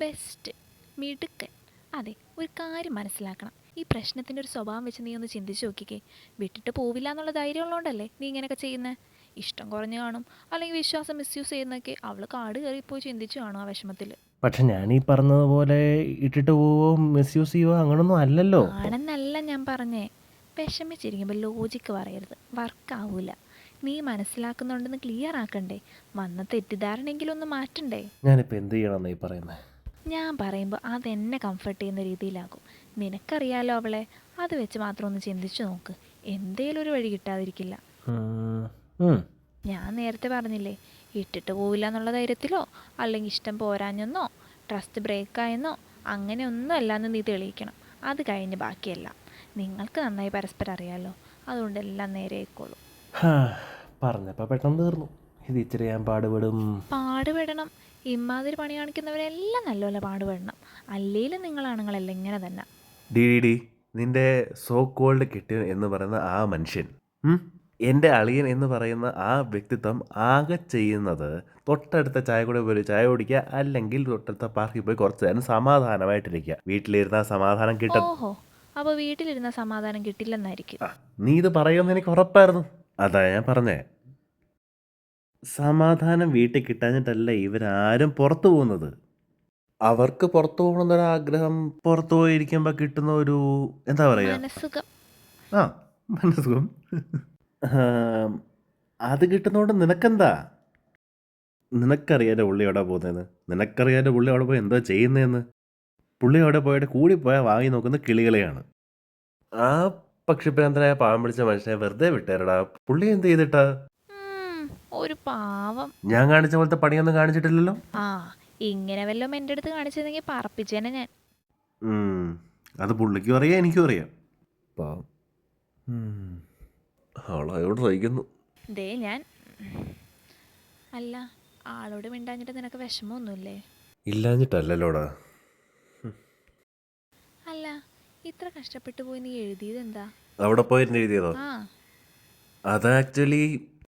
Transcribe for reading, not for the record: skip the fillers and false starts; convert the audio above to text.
Best, മിടുക്കൻ. അതെ, ഒരു കാര്യം മനസ്സിലാക്കണം. ഈ പ്രശ്നത്തിൻ്റെ ഒരു സ്വഭാവം വെച്ച് നീ ഒന്ന് ചിന്തിച്ച് നോക്കിക്കേ. വിട്ടിട്ട് പോവില്ല എന്നുള്ള ധൈര്യം ഉള്ളതുകൊണ്ടല്ലേ നീ ഇങ്ങനെയൊക്കെ ചെയ്യുന്നത്? ഇഷ്ടം കുറഞ്ഞു കാണും, അല്ലെങ്കിൽ വിശ്വാസം മിസ്യൂസ് ചെയ്യുന്നൊക്കെ അവൾ കാട് കയറിപ്പോയി ചിന്തിച്ചു കാണും ആ വിഷമത്തിൽ. പക്ഷെ ഞാൻ ഈ പറഞ്ഞതുപോലെ ഇട്ടിട്ട് പോവോ മിസ്യൂസ് ചെയ്യുവോ അങ്ങനൊന്നും അല്ലല്ലോ. ആണെന്നല്ല ഞാൻ പറഞ്ഞേ. വിഷമിച്ചിരിക്കുമ്പോൾ ലോജിക്ക് പറയരുത്, വർക്കാവൂല. നീ മനസ്സിലാക്കുന്നുണ്ടെന്ന് ക്ലിയർ ആക്കണ്ടേ? വന്ന തെറ്റിദ്ധാരണയെങ്കിലും ഒന്ന് മാറ്റണ്ടേ? ഞാനിപ്പോൾ എന്ത് ചെയ്യണമെന്ന് ഈ പറയുന്നത്? ഞാൻ പറയുമ്പോൾ അതെന്നെ കംഫർട്ട് ചെയ്യുന്ന രീതിയിലാകും. നിനക്കറിയാലോ അവളെ. അത് വെച്ച് മാത്രം ഒന്ന് ചിന്തിച്ചു നോക്ക്. എന്തേലും ഒരു വഴി കിട്ടാതിരിക്കില്ല. ഞാൻ നേരത്തെ പറഞ്ഞില്ലേ, ഇട്ടിട്ട് പോവില്ല എന്നുള്ള ധൈര്യത്തിലോ അല്ലെങ്കിൽ ഇഷ്ടം പോരാഞ്ഞെന്നോ ട്രസ്റ്റ് ബ്രേക്കായെന്നോ അങ്ങനെ ഒന്നും അല്ലാന്ന് നീ തെളിയിക്കണം. അത് കഴിഞ്ഞ് ബാക്കിയല്ല. നിങ്ങൾക്ക് നന്നായി പരസ്പരം അറിയാലോ, അതുകൊണ്ട് എല്ലാം നേരെ ആയിക്കോളും. പറഞ്ഞപ്പോൾ പെട്ടെന്ന് തീർന്നു. ഇത് ഇച്ചിരി ഞാൻ പാടുപെടണം. ഇമാതിരി പണി കാണിക്കുന്നവരെല്ലാം നല്ലപോലെ പാടുപെടണം. അല്ലേലും നിങ്ങളാണുങ്ങളെല്ലാം ഇങ്ങനെ തന്നെ. ഡി നിന്റെ സോ കോൾഡ് കെട്ടിയൻ എന്ന് പറയുന്ന ആ മനുഷ്യൻ, എൻ്റെ അളിയൻ എന്ന് പറയുന്ന ആ വ്യക്തിത്വം ആകെ ചെയ്യുന്നത് തൊട്ടടുത്ത ചായ കൂടെ പോയി ചായ കുടിക്കുക, അല്ലെങ്കിൽ തൊട്ടടുത്ത പാർക്കിൽ പോയി കുറച്ച് നേരം സമാധാനമായിട്ടിരിക്കുക. വീട്ടിലിരുന്ന സമാധാനം കിട്ടും. ഓഹോ, അപ്പോൾ വീട്ടിലിരുന്ന സമാധാനം കിട്ടില്ലെന്നായിരിക്കും. നീ ഇത് പറയുമെന്ന് എനിക്ക് ഉറപ്പായിരുന്നു. അതാ ഞാൻ പറഞ്ഞേ, സമാധാനം വീട്ടിൽ കിട്ടാഞ്ഞിട്ടല്ല ഇവരാരും പുറത്തു പോകുന്നത്. അവർക്ക് പുറത്തു പോകണമെന്നൊരാഗ്രഹം പുറത്തു പോയിരിക്കുമ്പോൾ കിട്ടുന്ന ഒരു എന്താ പറയുക, മനസ്സുഖം. ആ മനസ്സുഖം. അത് കിട്ടുന്നതുകൊണ്ട് നിനക്കെന്താ? നിനക്കറിയാൻ്റെ പുള്ളി എവിടെ പോകുന്നതെന്ന്, നിനക്കറിയാൻ്റെ പുള്ളി അവിടെ പോയി എന്താ ചെയ്യുന്നതെന്ന്. പുള്ളി അവിടെ പോയിട്ട് കൂടിപ്പോയാൽ വാങ്ങി നോക്കുന്ന കിളികളെയാണ്. ആ പക്ഷിപ്രാന്തനായ പാവം പിടിച്ച മനുഷ്യനെ വെറുതെ വിട്ടേരടാ. പുള്ളി എന്ത് ചെയ്തിട്ടാ? ഒരു പാവം. ഞാൻ കാണിച്ച പോലത്തെ പണിയൊന്നും കാണിച്ചിട്ടില്ലല്ലോ. ആ, ഇങ്ങനെ വല്ലതും എൻ്റെ അടുത്ത് കാണിച്ചിരുന്നെങ്കിൽ പറപ്പിച്ചേനെ ഞാൻ. അത് പുള്ളിക്കും അറിയാം, എനിക്കും അറിയാം. പാവം. അവളോട് സഹിക്കുന്നു. ദേ ഞാൻ. അല്ല, ആളോട് മിണ്ടാഞ്ഞിട്ട് നിനക്ക് വിഷമമൊന്നുമില്ലേ? ഇല്ലാഞ്ഞിട്ടല്ലോടാ. അല്ല, ഇത്ര കഷ്ടപ്പെട്ടു പോയി നീ എഴുതിയത് എന്താ? അവിടെ പോയിരുന്നു എഴുതിയതോ? ആ, അത് ആക്ച്വലി